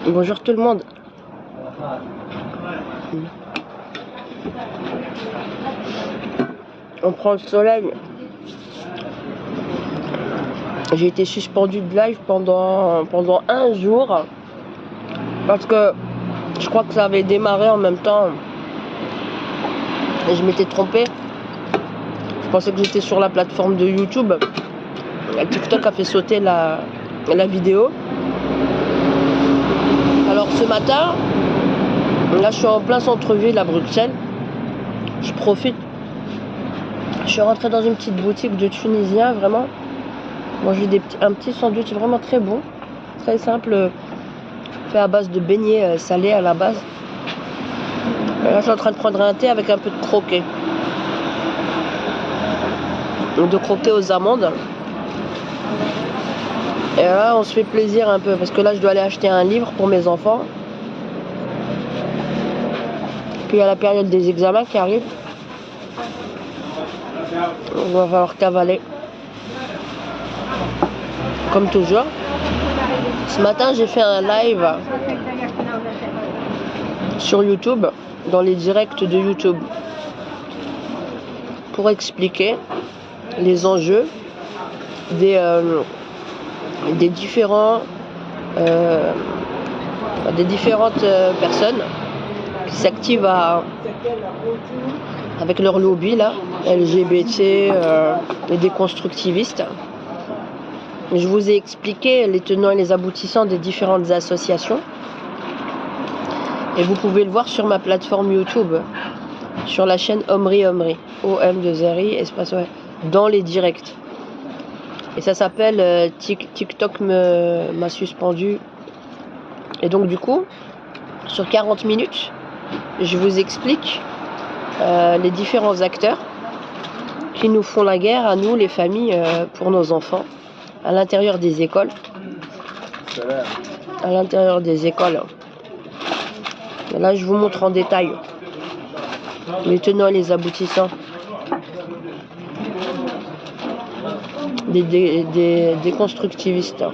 Bonjour tout le monde. On prend le soleil. J'ai été suspendue de live pendant un jour. Parce que je crois que ça avait démarré en même temps. Et je m'étais trompée. Je pensais que j'étais sur la plateforme de YouTube. TikTok a fait sauter la vidéo. Alors ce matin, là je suis en plein centre-ville à Bruxelles. Je profite. Je suis rentrée dans une petite boutique de Tunisien, vraiment. Manger un petit sandwich vraiment très bon. Très simple. Fait à base de beignets salés à la base. Et là je suis en train de prendre un thé avec un peu de croquet. De croquet aux amandes. Et là on se fait plaisir un peu. Parce que là je dois aller acheter un livre pour mes enfants. Puis il y a la période des examens qui arrive. Il va falloir cavaler. Comme toujours. Ce matin j'ai fait un live sur YouTube, dans les directs de YouTube, pour expliquer les enjeux des différentes personnes qui s'activent avec leur lobby là, LGBT, les déconstructivistes. Je vous ai expliqué les tenants et les aboutissants des différentes associations. Et vous pouvez le voir sur ma plateforme YouTube, sur la chaîne Omri Omri, OM2RI, espace ouais, dans les directs. Et ça s'appelle TikTok m'a suspendu. Et donc du coup, sur 40 minutes, je vous explique les différents acteurs qui nous font la guerre à nous, les familles, pour nos enfants, à l'intérieur des écoles. À l'intérieur des écoles. Et là, je vous montre en détail les tenants et les aboutissants des déconstructivistes.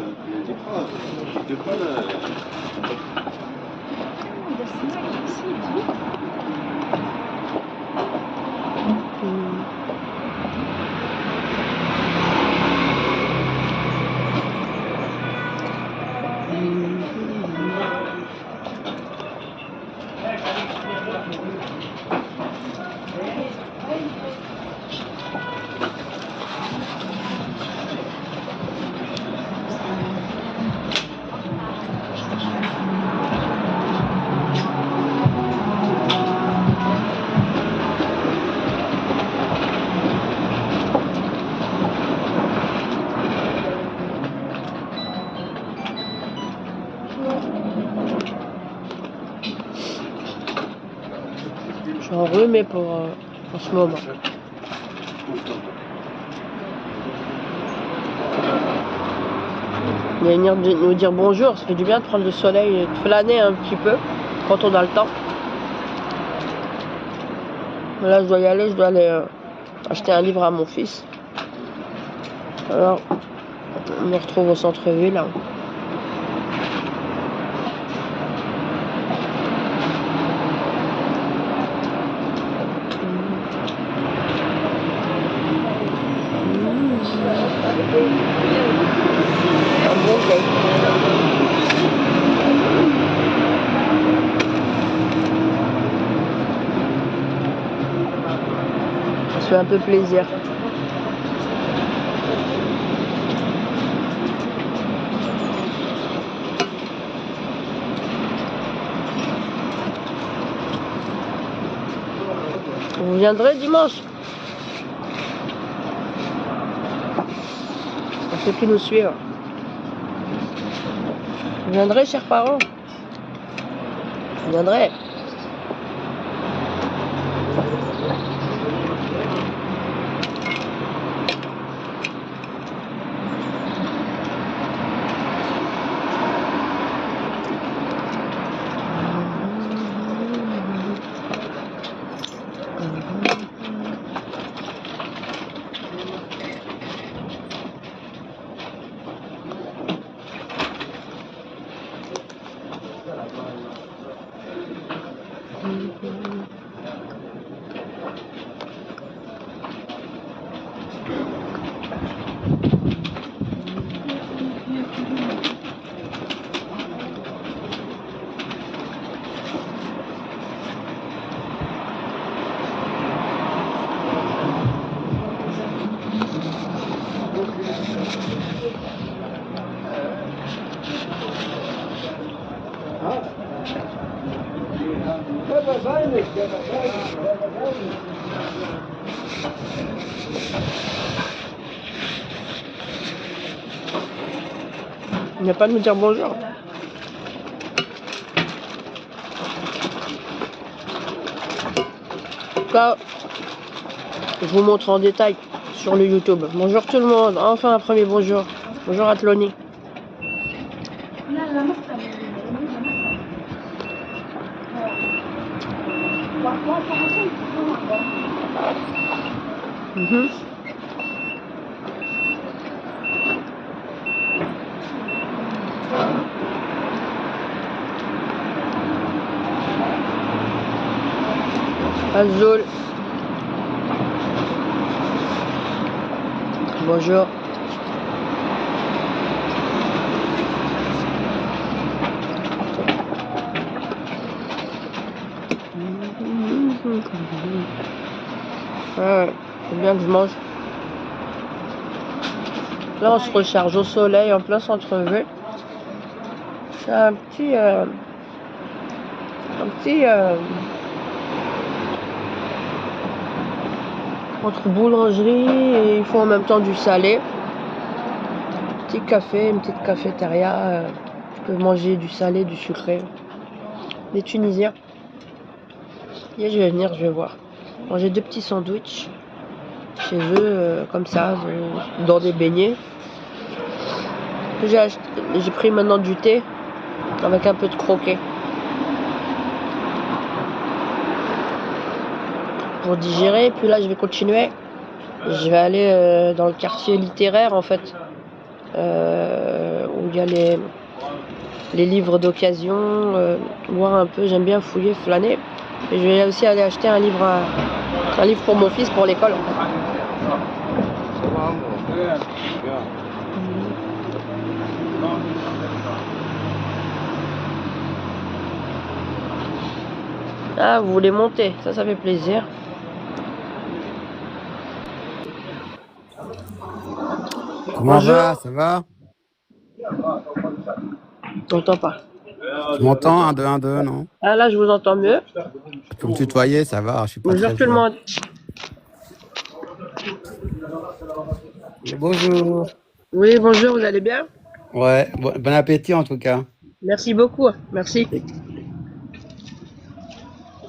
Je suis enrhumée pour ce moment. Il va venir nous dire bonjour, ça fait du bien de prendre le soleil et de flâner un petit peu quand on a le temps. Là je dois y aller, acheter un livre à mon fils. Alors, on me retrouve au centre-ville. Un bon cake. Ça se fait un peu plaisir. Vous viendrez dimanche? Pour ceux qui nous suivent. Vous viendrez, chers parents? Vous viendrez? Il n'a pas de me dire bonjour. Là, je vous montre en détail sur le YouTube. Bonjour tout le monde. Enfin un premier bonjour. Bonjour Atloni. Azul. Bonjour. C'est bien que je mange. Là, on se recharge au soleil en plein centre-ville. C'est un petit entre boulangerie et ils font en même temps du salé. Petit café, une petite cafétéria. Tu peux manger du salé, du sucré. Des Tunisiens. Et je vais venir, je vais voir. Manger 2 petits sandwichs chez eux, comme ça, dans des beignets. J'ai pris maintenant du thé avec un peu de croquet. Pour digérer, puis là je vais continuer. Je vais aller dans le quartier littéraire en fait, où il y a les livres d'occasion, voir un peu, j'aime bien fouiller, flâner. Et je vais aussi aller acheter un livre pour mon fils pour l'école en fait. Ah, vous voulez monter, ça fait plaisir. Comment va? Ça va? Je n'entends pas. Tu m'entends? 1, 2, 1, 2, non? Ah là, je vous entends mieux. Tu peux me tutoyer, ça va? Je suis pas Bonjour très tout le vieux. monde. Bonjour. Oui, bonjour, vous allez bien? Ouais, bon appétit en tout cas. Merci beaucoup, merci.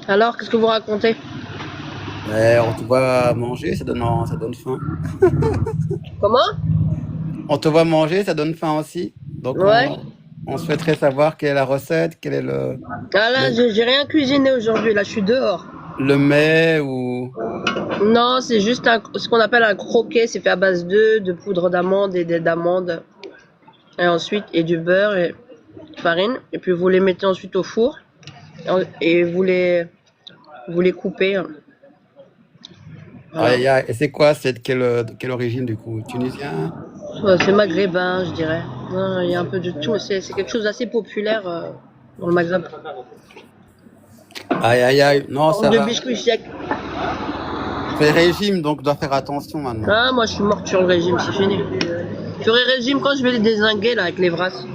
Alors, qu'est-ce que vous racontez? Mais on te voit manger, ça donne faim. Comment? On te voit manger, ça donne faim aussi. Donc Ouais. on souhaiterait savoir quelle est la recette, quel est Ah là, j'ai rien cuisiné aujourd'hui, là je suis dehors. le mets ou... Non, c'est juste ce qu'on appelle un croquet, c'est fait à base de poudre d'amande et d'amandes. Et ensuite, et du beurre et farine. Et puis vous les mettez ensuite au four. Et vous les coupez. Voilà. Aïe, aïe. Et c'est quoi? C'est de quelle origine du coup? Tunisien? C'est maghrébin, je dirais. Il y a un peu de tout. C'est quelque chose d'assez populaire dans le Maghreb. Aïe, aïe, aïe. Non, ça De va. biscuits secs. Fais régime, donc dois faire attention maintenant. Ah, moi je suis morte sur le régime, c'est fini. Je ferai régime quand je vais les dézinguer là avec les brasses.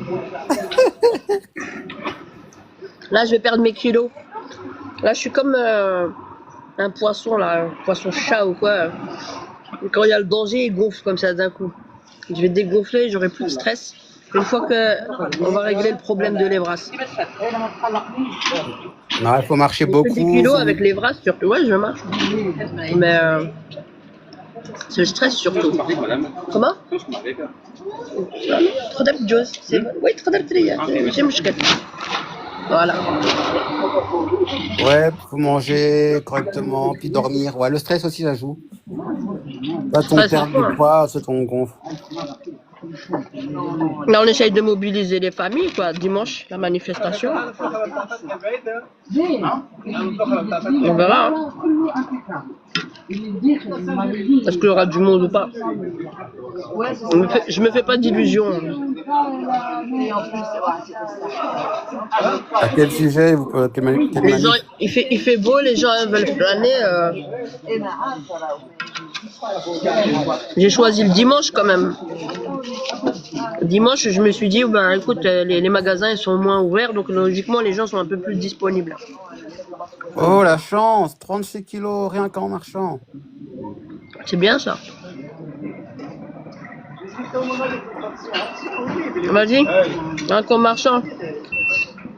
Là, je vais perdre mes kilos. Là, je suis comme un poisson là, un poisson chat ou quoi. Quand il y a le danger, il gonfle comme ça d'un coup. Je vais dégonfler, j'aurai plus de stress. Une fois qu'on va régler le problème de l'Evras. Non, il faut marcher J'ai fait beaucoup. des kilos avec l'Evras surtout. Ouais, je marche. Mais c'est le stress surtout. Comment? trop d'abjose. Oui, trop d'abjose. J'ai مشكل. Voilà. Ouais, faut manger correctement, puis dormir. Ouais, le stress aussi, ça joue. Pas ton Stress, perdre du poids, c'est ton gonfle. Là, on essaye de mobiliser les familles, quoi. Dimanche, la manifestation. On verra. Hein. Est-ce qu'il y aura du monde ou pas? Je me fais pas d'illusions. À quel sujet Les gens, il fait beau, les gens veulent flâner. J'ai choisi le dimanche quand même. Dimanche, je me suis dit, ben écoute, les magasins ils sont moins ouverts, donc logiquement les gens sont un peu plus disponibles. Oh, la chance, 36 kilos rien qu'en marchant. C'est bien ça. Vas-y, un con marchand.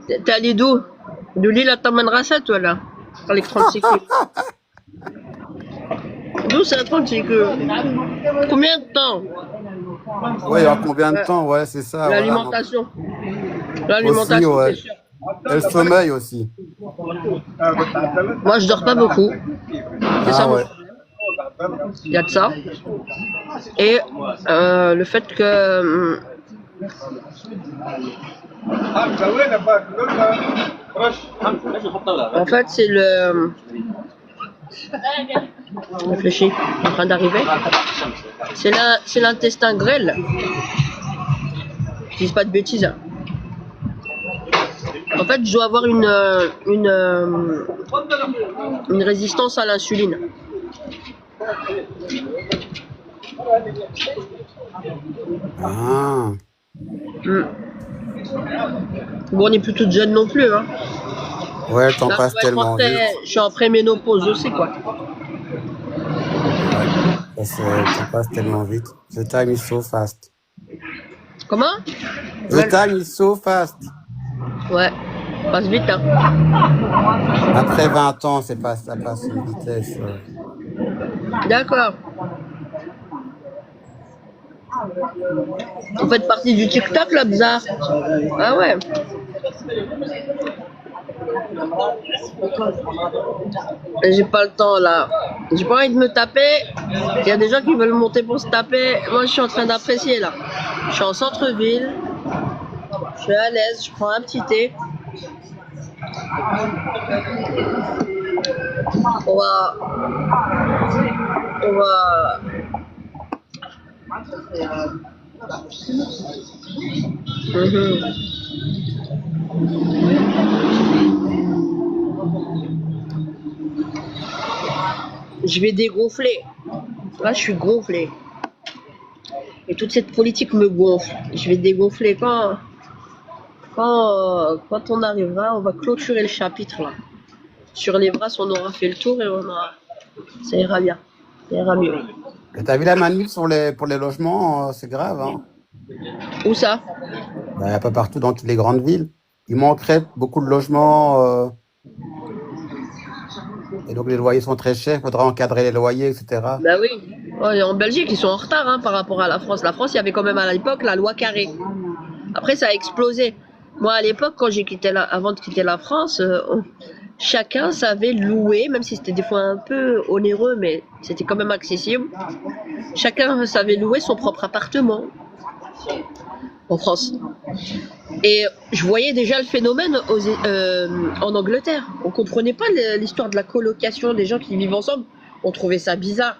T'es allé d'où? De Lille à t'emmènera ça, toi là? Avec 36 kilos. D'où c'est 36 kilos? Combien de temps? Ouais, en combien de temps? Ouais, c'est ça. Voilà. L'alimentation. Aussi, L'alimentation, ouais. c'est sûr. Et le sommeil aussi. Moi, je dors pas beaucoup. C'est ça Ah mon ouais. problème. Il y a de ça. Et le fait que. En fait, c'est le. Réfléchis, en train d'arriver. C'est l'intestin grêle. Je dis pas de bêtises. Hein. En fait, je dois avoir une résistance à l'insuline. Ah. Mm. Bon, on n'est plus toute jeune non plus. Hein. Ouais, le temps Là, passe tellement vite. je suis en préménopause aussi, quoi. Ouais, le temps passe tellement vite. The time is so fast. Comment? The time is so fast. Ouais, passe vite, hein. Après 20 ans, ça passe une vitesse. D'accord. Vous faites partie du TikTok, là, bizarre. Ah ouais. J'ai pas le temps, là. J'ai pas envie de me taper. Il y a des gens qui veulent monter pour se taper. Moi, je suis en train d'apprécier, là. Je suis en centre-ville. Je suis à l'aise. Je prends un petit thé. On va... Je vais dégonfler. Là, je suis gonflé. Et toute cette politique me gonfle. Je vais dégonfler quand on arrivera. On va clôturer le chapitre là. Sur les bras, on aura fait le tour et ça ira bien. Ça ira mieux. Et t'as vu la manif pour les logements? C'est grave, hein? Où ça? Il y a pas partout dans toutes les grandes villes. Il manquerait beaucoup de logements. Et donc les loyers sont très chers. Il faudra encadrer les loyers, etc. Bah oui. Ouais, en Belgique, ils sont en retard hein, par rapport à la France. La France, il y avait quand même à l'époque la loi Carré. Après, ça a explosé. Moi, à l'époque, avant de quitter la France, chacun savait louer, même si c'était des fois un peu onéreux, mais c'était quand même accessible. Chacun savait louer son propre appartement en France. Et je voyais déjà le phénomène en Angleterre. On comprenait pas l'histoire de la colocation des gens qui vivent ensemble. On trouvait ça bizarre.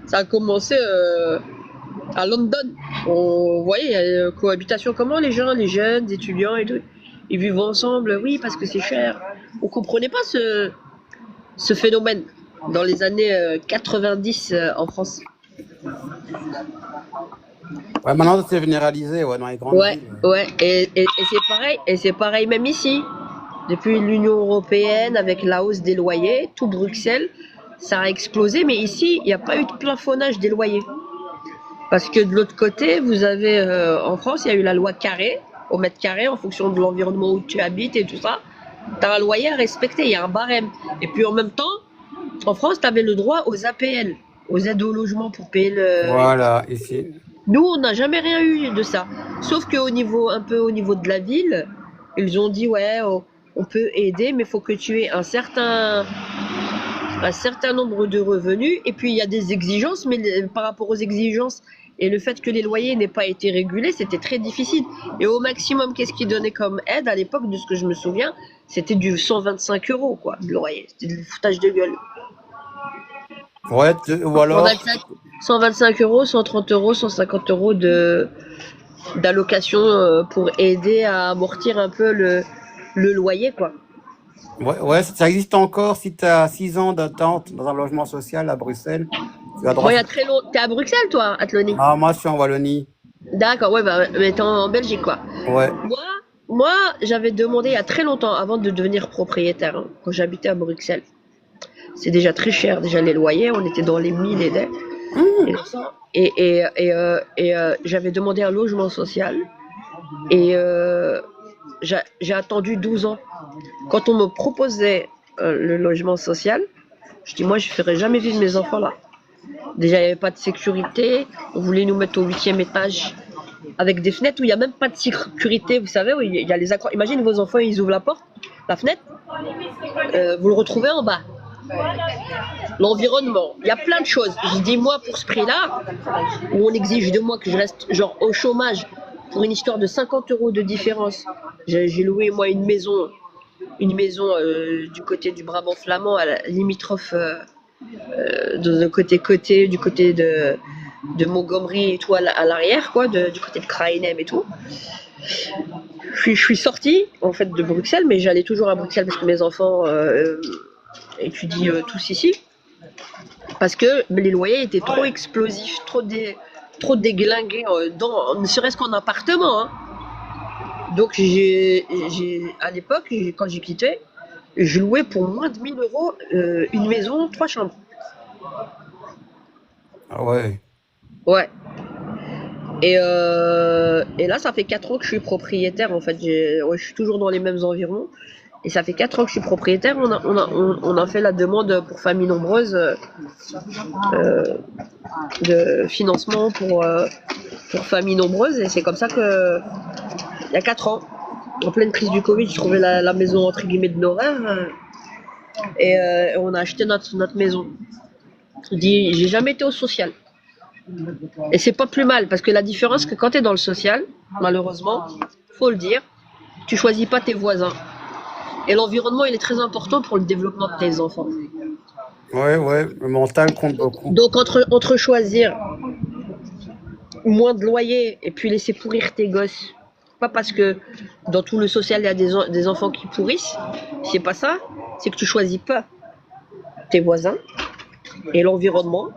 Ça a commencé à London. On voyait cohabitation, comment les gens, les jeunes, étudiants et tout, ils vivent ensemble, oui, parce que c'est cher. On comprenait pas ce phénomène dans les années 90 en France. Ouais, maintenant c'est généralisé, ouais, dans les grandes villes. Ouais, et c'est pareil même ici. Depuis l'Union européenne, avec la hausse des loyers, tout Bruxelles, ça a explosé, mais ici, il n'y a pas eu de plafonnage des loyers. Parce que de l'autre côté, vous avez, en France, il y a eu la loi Carré, au mètre carré, en fonction de l'environnement où tu habites et tout ça. Tu as un loyer à respecter, il y a un barème. Et puis en même temps, en France, tu avais le droit aux APL, aux aides au logement pour payer le... Voilà, ici. Nous, on n'a jamais rien eu de ça. Sauf qu'au niveau, un peu au niveau de la ville, ils ont dit, ouais, on peut aider, mais il faut que tu aies un certain nombre de revenus. Et puis, il y a des exigences, mais par rapport aux exigences et le fait que les loyers n'aient pas été régulés, c'était très difficile. Et au maximum, qu'est-ce qu'ils donnaient comme aide à l'époque, de ce que je me souviens, c'était du 125 €, quoi, le loyer. C'était du foutage de gueule. Ouais, ou alors... 125 €, 130 €, 150 € d'allocation pour aider à amortir un peu le loyer, quoi. Ouais, ça existe encore si tu as 6 ans d'attente dans un logement social à Bruxelles. Tu as droit... Moi, il y a très longtemps. T'es à Bruxelles, toi, Athlony? Ah, moi, je suis en Wallonie. D'accord, ouais, bah, mais t'es en Belgique, quoi. Ouais. Moi, moi, j'avais demandé il y a très longtemps, avant de devenir propriétaire, hein, quand j'habitais à Bruxelles. C'est déjà très cher, déjà les loyers, on était dans les 1000 et des. Et, Mmh. tout ça. J'avais demandé un logement social. Et j'ai attendu 12 ans. Quand on me proposait le logement social, je dis, moi, je ne ferai jamais vivre mes enfants là. Déjà, il n'y avait pas de sécurité. On voulait nous mettre au 8e étage avec des fenêtres où il n'y a même pas de sécurité. Vous savez, où il y a les accrocs. Imagine vos enfants, ils ouvrent la porte, la fenêtre, vous le retrouvez en bas. L'environnement, il y a plein de choses. Je dis, moi, pour ce prix-là, où on exige de moi que je reste genre au chômage pour une histoire de 50 euros de différence. J'ai loué, moi, une maison du côté du Brabant flamand, à la limitrophe de côté, du côté de Montgomery et tout à l'arrière, quoi, du côté de Krainem et tout. Je suis sortie, en fait, de Bruxelles, mais j'allais toujours à Bruxelles parce que mes enfants étudient tous ici. Parce que les loyers étaient trop explosifs, trop déglingués, ne serait-ce qu'en appartement. Hein. Donc, à l'époque, quand j'ai quitté, je louais pour moins de 1000 euros une maison, 3 chambres. Ah ouais. Ouais. Et là, ça fait 4 ans que je suis propriétaire. En fait, je suis toujours dans les mêmes environs. Et ça fait 4 ans que je suis propriétaire. On a fait la demande pour famille nombreuse de financement pour famille nombreuse. Et c'est comme ça que, il y a 4 ans, en pleine crise du Covid, je trouvais la maison entre guillemets de nos rêves. Et on a acheté notre maison. Je dis, j'ai jamais été au social. Et c'est pas plus mal, parce que la différence, c'est que quand tu es dans le social, malheureusement, faut le dire, tu choisis pas tes voisins. Et l'environnement, il est très important pour le développement de tes enfants. Ouais, ouais, le mental compte beaucoup. Donc, entre choisir moins de loyer et puis laisser pourrir tes gosses, pas parce que dans tout le social, il y a des enfants qui pourrissent, c'est pas ça, c'est que tu choisis pas tes voisins et l'environnement.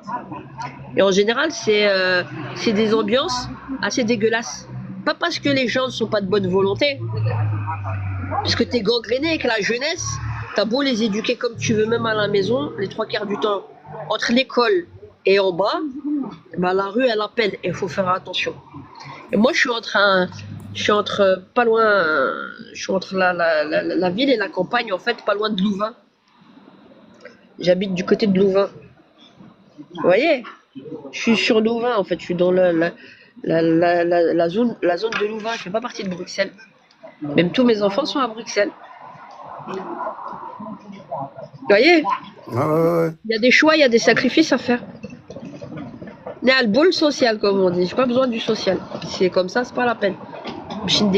Et en général, c'est des ambiances assez dégueulasses. Pas parce que les gens ne sont pas de bonne volonté, parce que t'es gangréné avec la jeunesse, t'as beau les éduquer comme tu veux, même à la maison, les 3 quarts du temps, entre l'école et en bas, bah la rue elle appelle et il faut faire attention. Et moi je suis entre pas loin, je suis entre la ville et la campagne en fait, pas loin de Louvain. J'habite du côté de Louvain. Vous voyez, je suis sur Louvain en fait, je suis dans la zone de Louvain, je fais pas partie de Bruxelles. Même tous mes enfants sont à Bruxelles. Vous voyez, Ouais, ouais, ouais. il y a des choix, il y a des sacrifices à faire. Il y a le bol social, comme on dit. J'ai pas besoin du social. C'est comme ça, c'est pas la peine. Il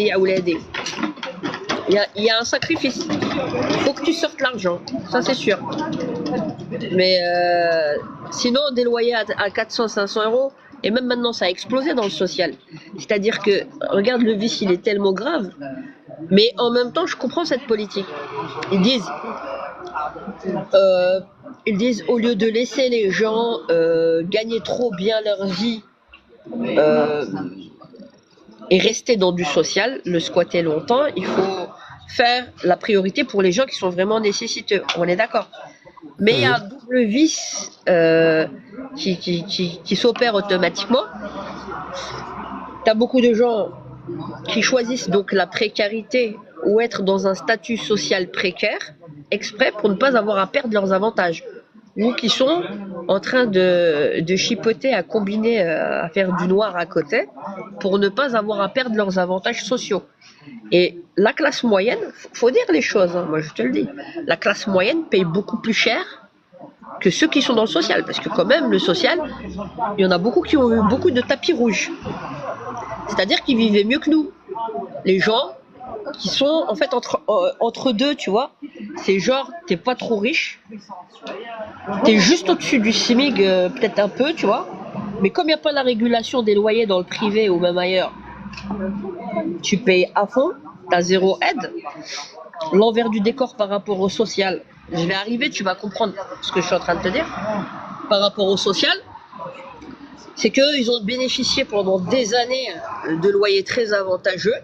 y a un sacrifice. Il faut que tu sortes l'argent. Ça, c'est sûr. Mais sinon, des loyers à 400, 500 euros, et même maintenant, ça a explosé dans le social. C'est-à-dire que, regarde, le vice, il est tellement grave. Mais en même temps, je comprends cette politique. Ils disent, au lieu de laisser les gens gagner trop bien leur vie et rester dans du social, le squatter longtemps, il faut faire la priorité pour les gens qui sont vraiment nécessiteux. On est d'accord. Mais il y a un double vice qui s'opère automatiquement. Tu as beaucoup de gens qui choisissent donc la précarité ou être dans un statut social précaire exprès pour ne pas avoir à perdre leurs avantages, ou qui sont en train de chipoter, à combiner, à faire du noir à côté pour ne pas avoir à perdre leurs avantages sociaux. Et la classe moyenne, faut dire les choses, hein, moi je te le dis, la classe moyenne paye beaucoup plus cher que ceux qui sont dans le social, parce que quand même le social, il y en a beaucoup qui ont eu beaucoup de tapis rouges, c'est-à-dire qu'ils vivaient mieux que nous. Les gens qui sont en fait entre deux, tu vois, c'est genre t'es pas trop riche, t'es juste au-dessus du SMIC, peut-être un peu, tu vois, mais comme il n'y a pas la régulation des loyers dans le privé ou même ailleurs, tu payes à fond, t'as zéro aide. L'envers du décor par rapport au social, je vais arriver, tu vas comprendre ce que je suis en train de te dire. Par rapport au social, c'est qu'ils ont bénéficié pendant des années de loyers très avantageux.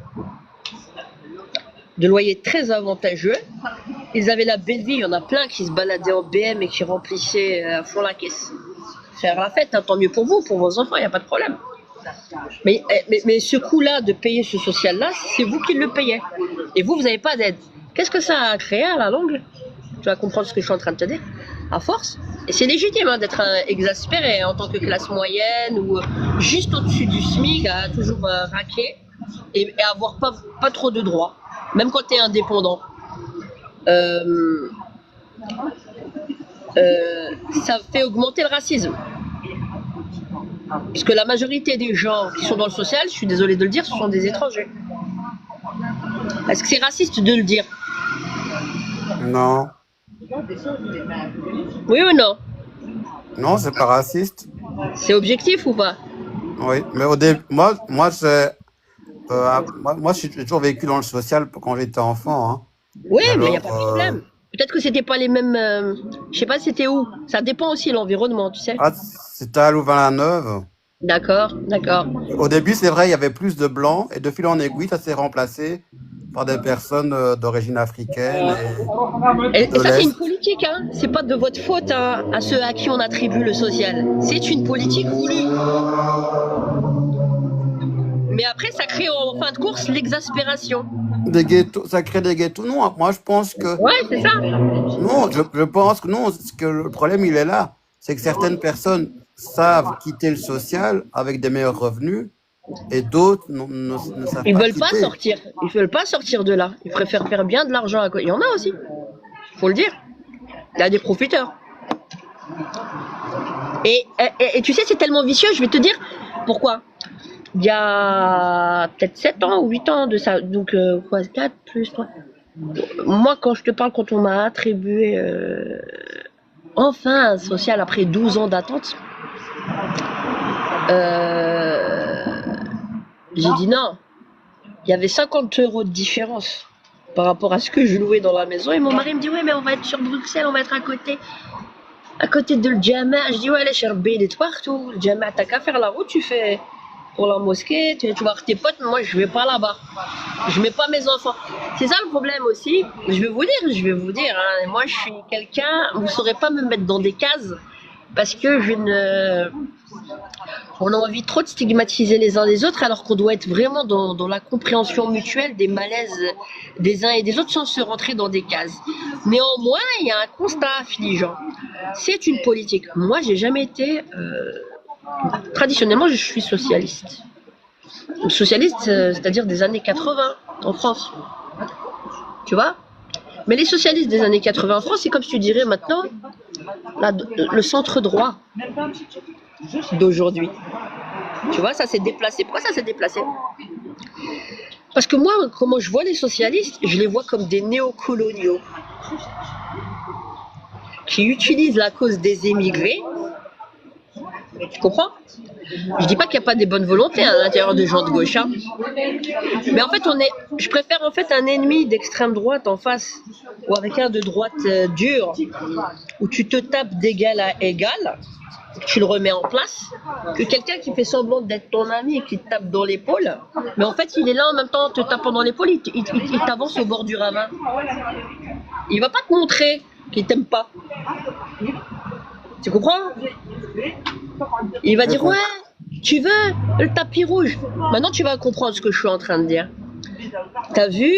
Ils avaient la belle vie, il y en a plein qui se baladaient en BM et qui remplissaient à fond la caisse. Faire la fête, hein, tant mieux pour vous, pour vos enfants, il n'y a pas de problème. Mais ce coût-là de payer ce social-là, c'est vous qui le payez. Et vous n'avez pas d'aide. Qu'est-ce que ça a créé à la longue? Tu vas comprendre ce que je suis en train de te dire. À force. Et c'est légitime hein, d'être exaspéré en tant que classe moyenne ou juste au-dessus du SMIC, à toujours raquer et avoir pas trop de droits. Même quand tu es indépendant. Ça fait augmenter le racisme. Parce que la majorité des gens qui sont dans le social, je suis désolée de le dire, ce sont des étrangers. Est-ce que c'est raciste de le dire? Non. Oui ou non? Non, c'est pas raciste. C'est objectif ou pas? Oui, mais au début, moi, j'ai toujours vécu dans le social quand j'étais enfant. Hein. Oui, Et mais il n'y a alors, pas de problème. Peut-être que c'était pas les mêmes. Je sais pas c'était où. Ça dépend aussi de l'environnement, tu sais. c'était à Louvain-la-Neuve. D'accord. Au début, c'est vrai, il y avait plus de blancs, et de fil en aiguille, ça s'est remplacé par des personnes d'origine africaine Et de ça, c'est une l'Est. politique, hein. C'est pas de votre faute hein, à ceux à qui on attribue le social. C'est une politique voulue. Mais après, ça crée en fin de course l'exaspération. Des ghettos, ça crée des ghettos. Non, moi, je pense que... Ouais, c'est ça. Non, je pense que non, parce que le problème, il est là. C'est que certaines personnes savent quitter le social avec des meilleurs revenus et d'autres ne savent Ils pas veulent pas quitter. sortir. Ils veulent pas sortir de là. Ils préfèrent faire bien de l'argent à côté. Il y en a aussi. Faut le dire. Il y a des profiteurs. Et tu sais, c'est tellement vicieux, je vais te dire pourquoi. Il y a peut-être 7 ans ou 8 ans de ça. Donc, 4 plus 3. Moi, quand je te parle, quand on m'a attribué enfin un social après 12 ans d'attente, j'ai dit non. Il y avait 50 € de différence par rapport à ce que je louais dans la maison. Et mon mari me dit, oui, mais on va être sur Bruxelles, on va être à côté de le Jama. Je dis, ouais, les Cherbi, il est partout. Le Jama, t'as qu'à faire la route, tu fais pour la mosquée, tu vas voir tes potes, mais moi, je vais pas là-bas. Je mets pas mes enfants. C'est ça le problème aussi. Je vais vous dire, hein, moi, je suis quelqu'un, vous saurez pas me mettre dans des cases parce que on a envie trop de stigmatiser les uns les autres alors qu'on doit être vraiment dans la compréhension mutuelle des malaises des uns et des autres sans se rentrer dans des cases. Néanmoins, il y a un constat affligeant. C'est une politique. Moi, j'ai jamais été... traditionnellement, je suis socialiste. Socialiste, c'est-à-dire des années 80 en France. Tu vois? Mais les socialistes des années 80 en France, c'est comme si tu dirais maintenant le centre droit d'aujourd'hui. Tu vois, ça s'est déplacé. Pourquoi ça s'est déplacé? Parce que moi, comment je vois les socialistes, je les vois comme des néocoloniaux qui utilisent la cause des émigrés. Tu comprends? Je dis pas qu'il n'y a pas des bonnes volontés à l'intérieur de gens de gauche, hein. Mais en fait, je préfère en fait un ennemi d'extrême droite en face, ou avec un de droite dur, où tu te tapes d'égal à égal, tu le remets en place, que quelqu'un qui fait semblant d'être ton ami et qui te tape dans l'épaule, mais en fait, il est là en même temps en te tapant dans l'épaule, il t'avance au bord du ravin. Il va pas te montrer qu'il t'aime pas. Tu comprends? Il va dire, ouais, tu veux le tapis rouge. Maintenant, tu vas comprendre ce que je suis en train de dire. T'as vu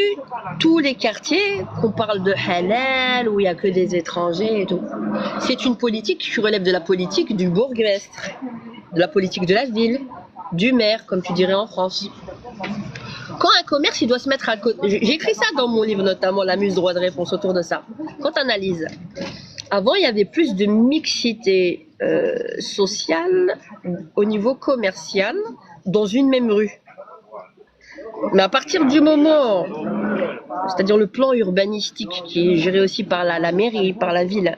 tous les quartiers qu'on parle de halal, où il n'y a que des étrangers et tout. C'est une politique qui relève de la politique du bourgmestre, de la politique de la ville, du maire, comme tu dirais en France. Quand un commerce, il doit se mettre à côté... J'ai écrit ça dans mon livre, notamment, La Muse droit de réponse autour de ça. Quand tu analyses, avant, il y avait plus de mixité sociale au niveau commercial dans une même rue. Mais à partir du moment, c'est-à-dire le plan urbanistique qui est géré aussi par la mairie, par la ville,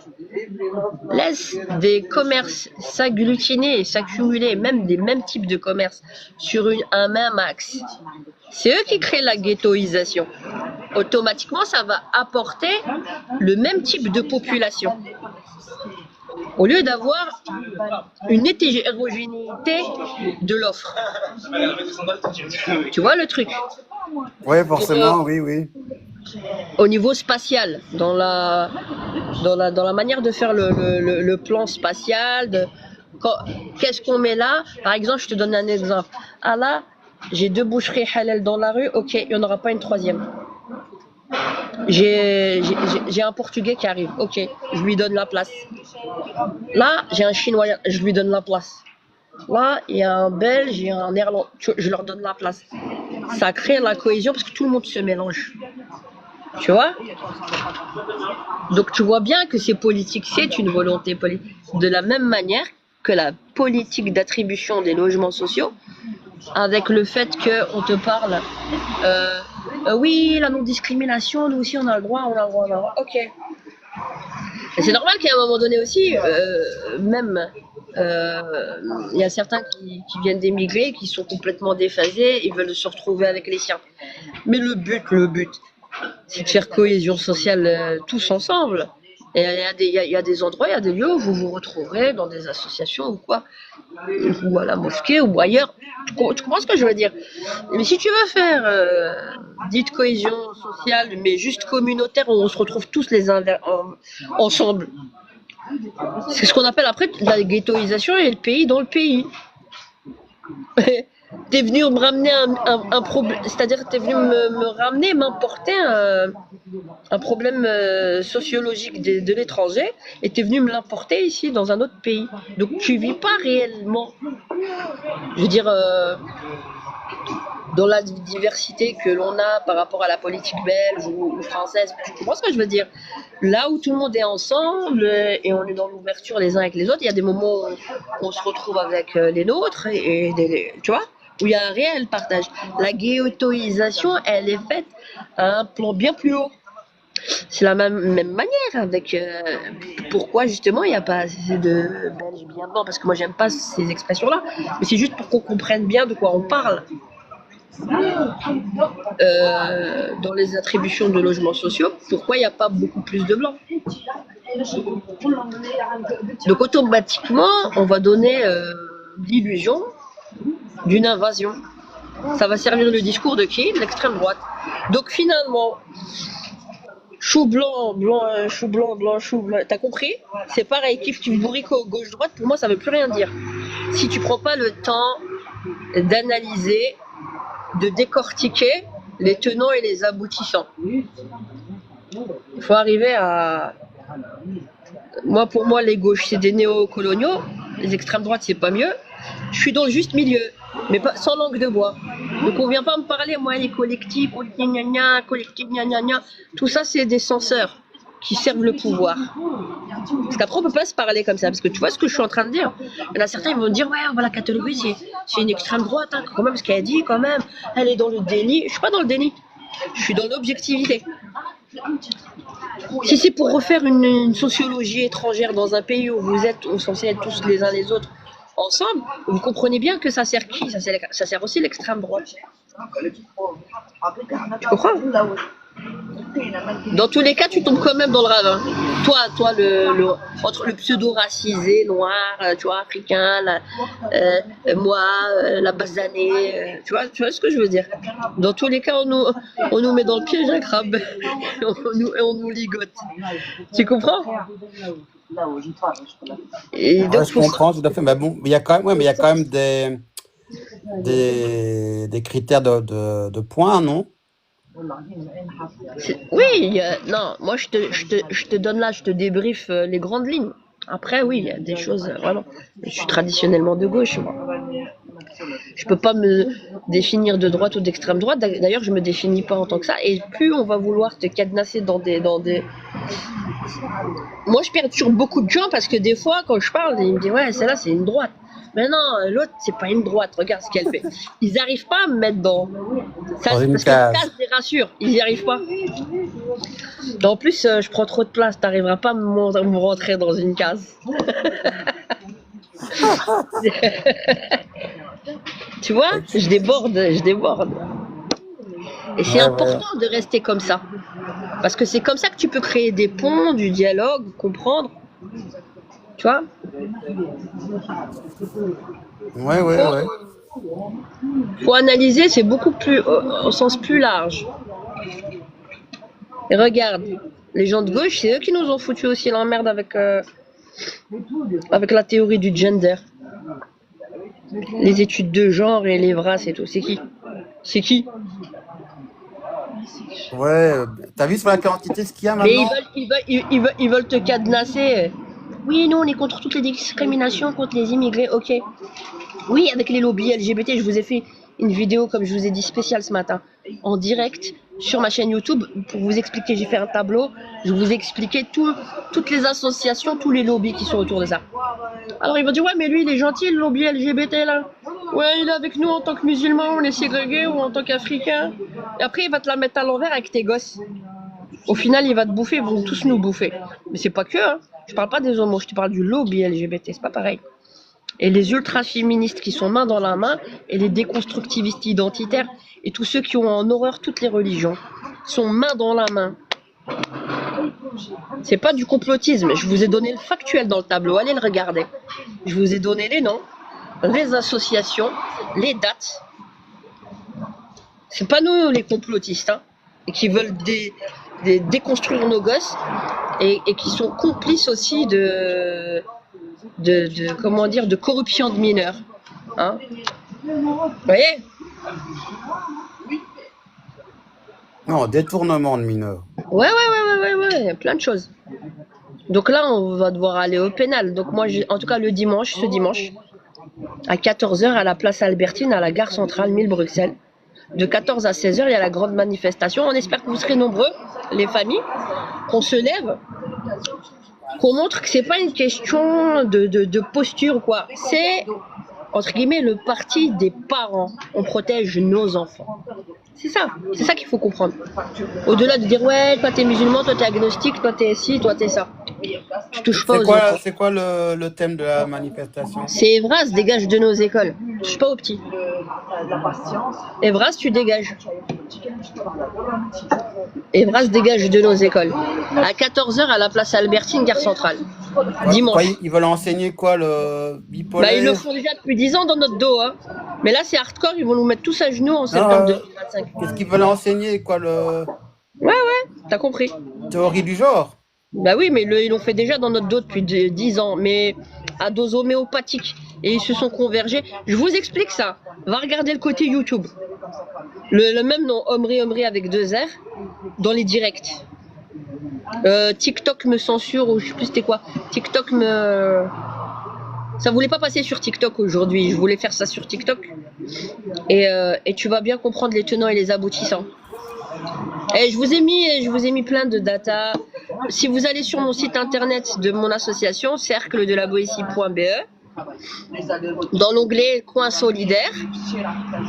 laisse des commerces s'agglutiner et s'accumuler, même des mêmes types de commerces, sur un même axe. C'est eux qui créent la ghettoisation. Automatiquement, ça va apporter le même type de population. Au lieu d'avoir une hétérogénéité de l'offre. Tu vois le truc? Oui, Pour, forcément, oui, oui. au niveau spatial, dans la manière de faire le plan spatial, qu'est-ce qu'on met là? Par exemple, je te donne un exemple. Ah là, j'ai 2 boucheries halal dans la rue, ok, il n'y en aura pas une troisième. J'ai un Portugais qui arrive, ok, je lui donne la place. Là, j'ai un Chinois, je lui donne la place. Là, il y a un Belge, il y a un Néerlandais, je leur donne la place. Ça crée la cohésion parce que tout le monde se mélange. Tu vois? Donc tu vois bien que c'est politique, c'est une volonté politique. De la même manière que la politique d'attribution des logements sociaux, avec le fait qu'on te parle, oui, la non-discrimination, nous aussi on a le droit, on a le droit, on a le droit. Ok. Et c'est normal qu'à un moment donné aussi, même, il y a certains qui viennent d'émigrer, qui sont complètement déphasés, ils veulent se retrouver avec les siens. Mais le but, c'est de faire cohésion sociale tous ensemble. Et il y a des endroits, il y a des lieux où vous vous retrouverez dans des associations ou quoi, ou à la mosquée ou ailleurs. Tu comprends ce que je veux dire? Mais si tu veux faire dite cohésion sociale, mais juste communautaire, où on se retrouve tous ensemble, c'est ce qu'on appelle après la ghettoisation et le pays dans le pays. T'es venu me ramener un problème, c'est-à-dire t'es venu me ramener, m'importer un problème sociologique de l'étranger, et t'es venu me l'importer ici dans un autre pays. Donc tu vis pas réellement, je veux dire, dans la diversité que l'on a par rapport à la politique belge ou française. Tu comprends ce que je veux dire? Là où tout le monde est ensemble et on est dans l'ouverture les uns avec les autres, il y a des moments où on se retrouve avec les nôtres tu vois, où il y a un réel partage. La ghettoisation, elle est faite à un plan bien plus haut. C'est la même manière avec pourquoi justement il n'y a pas assez de Belges bien blancs, parce que moi j'aime pas ces expressions-là, mais c'est juste pour qu'on comprenne bien de quoi on parle. Dans les attributions de logements sociaux, pourquoi il n'y a pas beaucoup plus de blancs? Donc automatiquement, on va donner l'illusion d'une invasion. Ça va servir le discours de qui? De l'extrême droite. Donc finalement, chou blanc, chou blanc, chou blanc, t'as compris? C'est pareil, kiff bourrico, gauche-droite, pour moi ça veut plus rien dire. Si tu prends pas le temps d'analyser, de décortiquer les tenants et les aboutissants. Il faut arriver à... Pour moi, les gauches, c'est des néocoloniaux. Les extrêmes droites, c'est pas mieux. Je suis dans le juste milieu, mais pas, sans langue de bois. Donc on vient pas me parler, moi, les collectifs, tout ça, c'est des censeurs qui servent le pouvoir. Parce qu'après, on peut pas se parler comme ça. Parce que tu vois ce que je suis en train de dire? Il y en a certains, ils vont dire, ouais, on va la cataloguer, c'est une extrême droite, hein, quand même, ce qu'elle dit, quand même. Elle est dans le déni. Je suis pas dans le déni. Je suis dans l'objectivité. Si c'est pour refaire une sociologie étrangère dans un pays où vous êtes censés être tous les uns les autres ensemble, vous comprenez bien que ça sert qui? Ça sert aussi l'extrême droite. Tu comprends? Dans tous les cas, tu tombes quand même dans le ravin. Toi, entre le pseudo-racisé, noir, tu vois, africain, moi, la basanée, tu vois ce que je veux dire? Dans tous les cas, on nous met dans le piège un crabe et on nous ligote. Tu comprends? Et donc, Ouais, je comprends tout à fait. Mais bon, il y a quand même des critères de points, non? Oui, non, moi je te donne là, je te débriefe les grandes lignes. Après, oui, il y a des choses, vraiment. Je suis traditionnellement de gauche, moi. Je peux pas me définir de droite ou d'extrême droite. D'ailleurs, je me définis pas en tant que ça. Et plus on va vouloir te cadenasser dans des... Moi, je perturbe beaucoup de gens parce que des fois, quand je parle, ils me disent, ouais, celle-là, c'est une droite. Mais non, l'autre, c'est pas une droite. Regarde ce qu'elle fait. Ils n'arrivent pas à me mettre dans ça, Dans une parce case. que case les rassure. Ils n'y arrivent pas. En plus, je prends trop de place. T'arriveras pas à me rentrer dans une case. Tu vois, je déborde. Et c'est important de rester comme ça. Parce que c'est comme ça que tu peux créer des ponts, du dialogue, comprendre. Tu vois? Ouais, ouais, ouais. Faut analyser, c'est beaucoup plus au sens plus large. Et regarde, les gens de gauche, c'est eux qui nous ont foutu aussi l'emmerde avec la théorie du gender. Les études de genre et les vras et tout. C'est qui? C'est qui? Ouais, t'as vu sur la quantité ce qu'il y a Mais maintenant? ils veulent te cadenasser. Oui, nous, on est contre toutes les discriminations, contre les immigrés, ok. Oui, avec les lobbies LGBT, je vous ai fait une vidéo, comme je vous ai dit, spéciale ce matin, en direct, sur ma chaîne YouTube, pour vous expliquer. J'ai fait un tableau, je vous ai expliqué toutes les associations, tous les lobbies qui sont autour de ça. Alors ils vont dire, ouais, mais lui, il est gentil, le lobby LGBT, là. Ouais, il est avec nous en tant que musulman, on est ségrégé, ou en tant qu'africain. Et après, il va te la mettre à l'envers avec tes gosses. Au final, il va te bouffer, ils vont tous nous bouffer. Mais c'est pas que, hein. Je parle pas des homos, je te parle du lobby LGBT, c'est pas pareil. Et les ultra-féministes qui sont main dans la main, et les déconstructivistes identitaires, et tous ceux qui ont en horreur toutes les religions, sont main dans la main. C'est pas du complotisme, je vous ai donné le factuel dans le tableau, allez le regarder. Je vous ai donné les noms, les associations, les dates. C'est pas nous les complotistes, hein, et qui veulent déconstruire nos gosses, et qui sont complices aussi comment dire, de corruption de mineurs. Hein. Vous voyez? Non, détournement de mineurs. Ouais, plein de choses. Donc là, on va devoir aller au pénal. Donc moi, en tout cas, ce dimanche, à 14h, à la place Albertine, à la gare centrale, 1000 Bruxelles. De 14 à 16h, il y a la grande manifestation. On espère que vous serez nombreux, les familles, qu'on se lève, qu'on montre que c'est pas une question de posture, quoi. C'est, entre guillemets, le parti des parents. On protège nos enfants. C'est ça qu'il faut comprendre. Au-delà de dire, ouais, toi t'es musulman, toi t'es agnostique, toi t'es ci, toi t'es ça. Je touche pas aux enfants. C'est quoi le thème de la manifestation? C'est Evras, dégage de nos écoles. Je touche pas aux petits. Evras, tu dégages. Evras dégage de nos écoles. À 14h à la place Albertine, gare centrale. Dimanche. Ils veulent enseigner quoi, le bipolaire? Bah, ils le font déjà depuis 10 ans dans notre dos. Hein. Mais là, c'est hardcore, ils vont nous mettre tous à genoux en septembre 2025. Qu'est-ce qu'ils veulent enseigner, quoi, le... Ouais, t'as compris. Théorie du genre? Bah oui, mais ils l'ont fait déjà dans notre dos depuis 10 ans, mais à dose homéopathique. Et ils se sont convergés. Je vous explique ça. Va regarder le côté YouTube. Le même nom, Omri avec 2 R, dans les directs. TikTok me censure, ou je sais plus c'était quoi. TikTok me... Ça voulait pas passer sur TikTok aujourd'hui. Je voulais faire ça sur TikTok. Et tu vas bien comprendre les tenants et les aboutissants. Et je vous ai mis plein de data. Si vous allez sur mon site internet de mon association, cercledelaboétie.be, dans l'onglet Coin solidaire,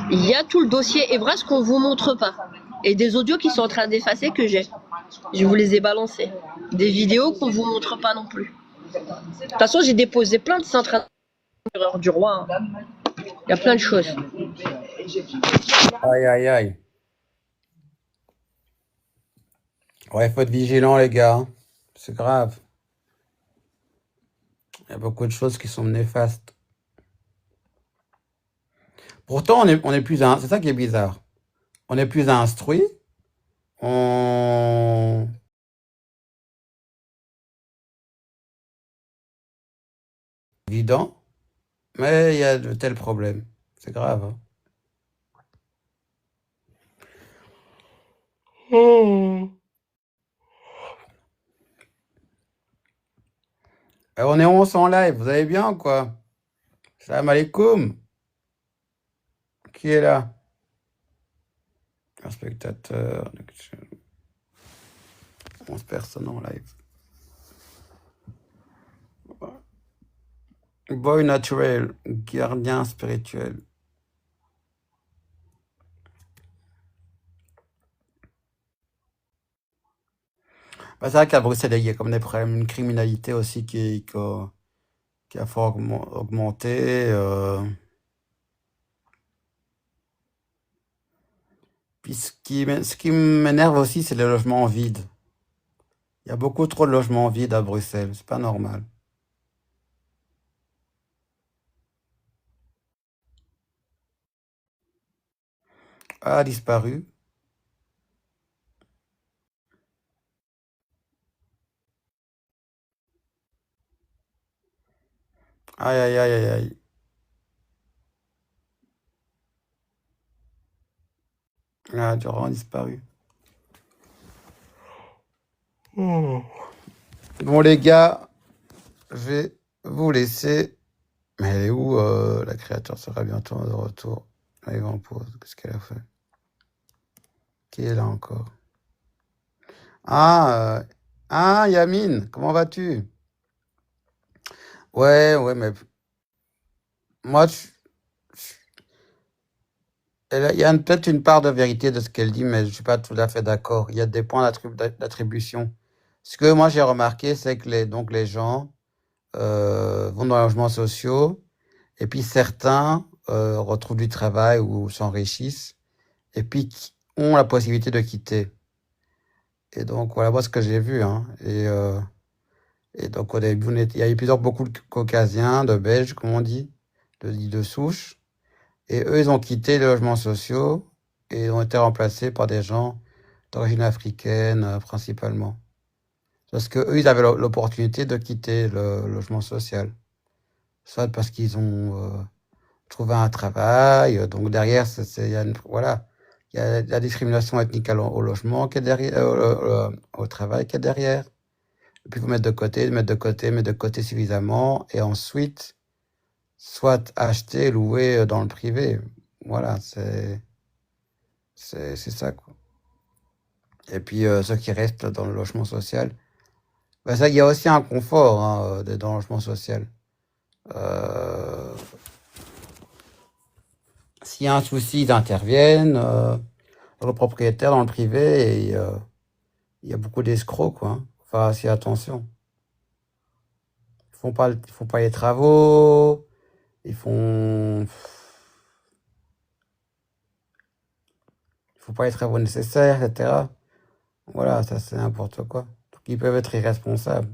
il y a tout le dossier Evras qu'on vous montre pas. Et des audios qui sont en train d'effacer que j'ai. Je vous les ai balancés. Des vidéos qu'on vous montre pas non plus. De toute façon, j'ai déposé plein de centres du roi. Hein. Il y a plein de choses. Aïe, aïe, aïe. Ouais, il faut être vigilant, les gars. C'est grave. Il y a beaucoup de choses qui sont néfastes. Pourtant, on est plus... C'est ça qui est bizarre. On est plus instruit. On... Évident. Mais il y a de tels problèmes. C'est grave. Hein. On est 11 en live. Vous allez bien, quoi? Salam alaikum. Qui est là? Un spectateur. 11 personnes en live. Boy naturel, gardien spirituel. Bah, c'est vrai qu'à Bruxelles, il y a comme des problèmes, une criminalité aussi qui a fort augmenté. Puis ce qui m'énerve aussi, c'est les logements vides. Il y a beaucoup trop de logements vides à Bruxelles, c'est pas normal. a disparu. Aïe, aïe, aïe, aïe, aïe. Ah, Durand a disparu. Oh. Bon, les gars, je vais vous laisser. Mais elle est où la créature sera bientôt de retour. Elle est en pause. Qu'est-ce qu'elle a fait? Qui est là encore? Ah, Yamine, comment vas-tu? Ouais, ouais, mais moi, il y a peut-être une part de vérité de ce qu'elle dit, mais je suis pas tout à fait d'accord. Il y a des points d'attribution. Ce que moi j'ai remarqué, c'est que les gens vont dans les logements sociaux, et puis certains retrouvent du travail ou s'enrichissent, et puis ont la possibilité de quitter. Et donc voilà, moi ce que j'ai vu, hein. Et donc au début, il y a eu beaucoup de Caucasiens, de Belges, comme on dit, de souche. Et eux, ils ont quitté les logements sociaux et ont été remplacés par des gens d'origine africaine, principalement. Parce que eux, ils avaient l'opportunité de quitter le logement social. Soit parce qu'ils ont trouvé un travail. Donc derrière, il y a voilà. Il y a la discrimination ethnique au logement qui est derrière, au travail qui est derrière. Et puis, il faut mettre de côté, mettre de côté, mettre de côté suffisamment. Et ensuite, soit acheter, louer dans le privé. Voilà, c'est ça, quoi. Et puis, ceux qui restent dans le logement social, ben ça, il y a aussi un confort, hein, d'être dans le logement social. Euh, S'il y a un souci, ils interviennent. Le propriétaire dans le privé, et il y a beaucoup d'escrocs, quoi, hein. Faut faire assez attention. Ils font pas les travaux. Ils font, il faut pas les travaux nécessaires, etc. Voilà, ça c'est n'importe quoi. Donc, ils peuvent être irresponsables.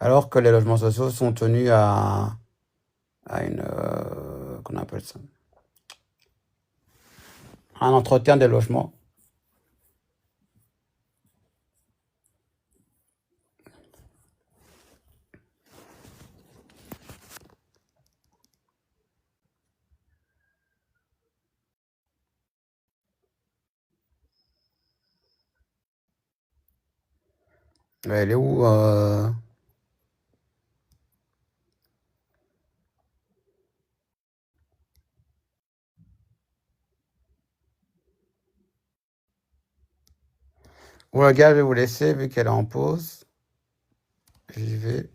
Alors que les logements sociaux sont tenus à une, qu'on appelle ça, un entretien des logements. Mais elle est où Bon, le gars, je vais vous laisser vu qu'elle est en pause. J'y vais.